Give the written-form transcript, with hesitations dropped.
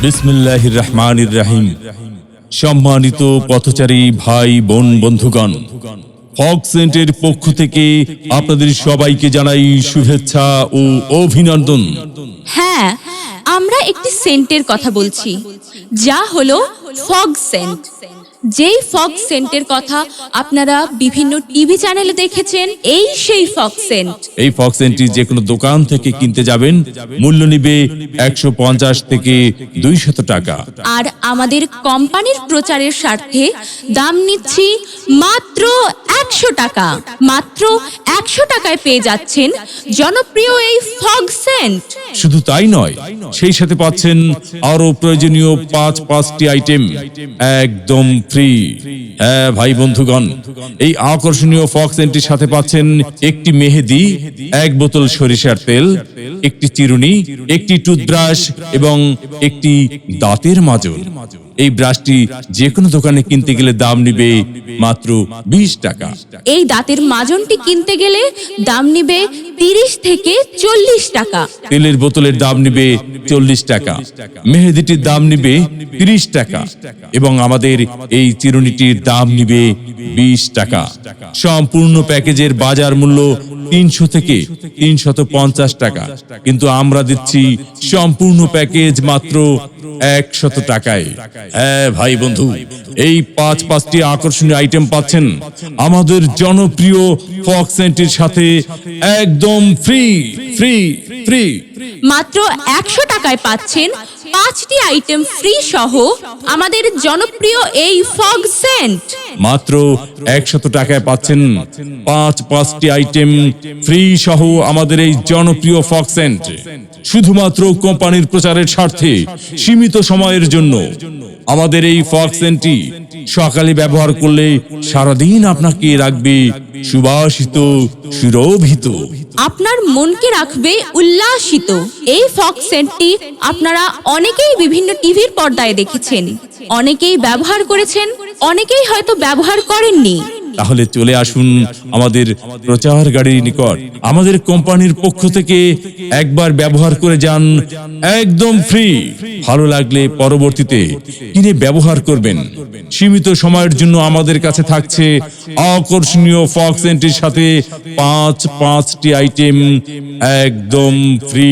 বিসমিল্লাহির রহমানির রহিম। সম্মানিত পথচারী ভাই বোন বন্ধুগণ, ফক্স সেন্টের পক্ষ থেকে আপনাদের সবাইকে জানাই শুভেচ্ছা ও অভিনন্দন। হ্যাঁ, আমরা একটি সেন্টের কথা বলছি, যা হলো ফগ সেন্ট। যেই ফগ সেন্টের কথা আপনারা বিভিন্ন টিভি চ্যানেলে দেখেছেন, এই সেই ফগ সেন্ট। এই ফক্স সেন্টটি যে কোনো দোকান থেকে কিনতে যাবেন, মূল্য নিবে 150 থেকে 200 টাকা। আর আমাদের কোম্পানির প্রচারের স্বার্থে দাম নিচ্ছি মাত্র 100 টাকা। মাত্র 100 টাকায় পেয়ে যাচ্ছেন জনপ্রিয় এই ফগ সেন্ট। শুধু তাই নয়, সেই সাথে পাচ্ছেন আরো প্রয়োজনীয় পাঁচটি আইটেম একদম ফ্রি। হ্যাঁ ভাই বন্ধুগণ, এই আকর্ষণীয় ফক্স সেন্টটির সাথে পাচ্ছেন একটি মেহেদি, 1 বোতল সরিষার তেল, একটি চিরুনি, একটি টুথব্রাশ এবং একটি দাঁতের মাজন। এই ব্রাশটি যে কোনো দোকানে কিনতে গেলে দাম নিবে মাত্র 20 টাকা। এই দাঁতের মাজনটি কিনতে গেলে দাম নিবে 30 থেকে 40 টাকা। তেলের বোতলের দাম নিবে 40 টাকা, মেহেদিটির দাম নিবে 30 টাকা এবং আমাদের এই চিরুনিটির দাম নিবে 20 টাকা। সম্পূর্ণ প্যাকেজের বাজার মূল্য 300 থেকে 350 টাকা, কিন্তু আমরা দিচ্ছি সম্পূর্ণ প্যাকেজ মাত্র 100 টাকায়। হ্যাঁ ভাই বন্ধু, এই পাঁচটি আকর্ষণীয় আইটেম পাচ্ছেন আমাদের জনপ্রিয় ফক্স সেন্টের সাথে একদম ফ্রি ফ্রি ফ্রি। মাত্র 100 টাকায় পাচ্ছেন 5টি আইটেম ফ্রি সহ আমাদের জনপ্রিয় এই ফগ সেন্ট। মাত্র 100 টাকায় পাচ্ছেন পাঁচটি আইটেম ফ্রি সহ আমাদের এই জনপ্রিয় ফক্স সেন্ট। শুধুমাত্র কোম্পানির প্রচারের স্বার্থে সীমিত সময়ের জন্য আমাদের এই ফক্স সেন্টটি সকালে ব্যবহার করলে সারাদিন আপনাকে রাখবে সুবাসিত, সুরভিত। আপনার মনকে রাখবে উল্লাসিত। এই ফগ সেন্টটি আপনারা অনেকেই বিভিন্ন টিভির পর্দায় দেখেছেন, অনেকেই ব্যবহার করেছেন, অনেকেই হয়তো ব্যবহার করেননি। তাহলে চলে আসুন আমাদের প্রচার গাড়ির নিকট। আমাদের কোম্পানির পক্ষ থেকে একবার ব্যবহার করে যান, একদম ফ্রি। ভালো লাগলে পরবর্তীতে কিনে ব্যবহার করবেন। সীমিত সময়ের জন্য আমাদের কাছে থাকছে আকর্ষণীয় ফক্স সেন্টের সাথে পাঁচটি আইটেম একদম ফ্রি।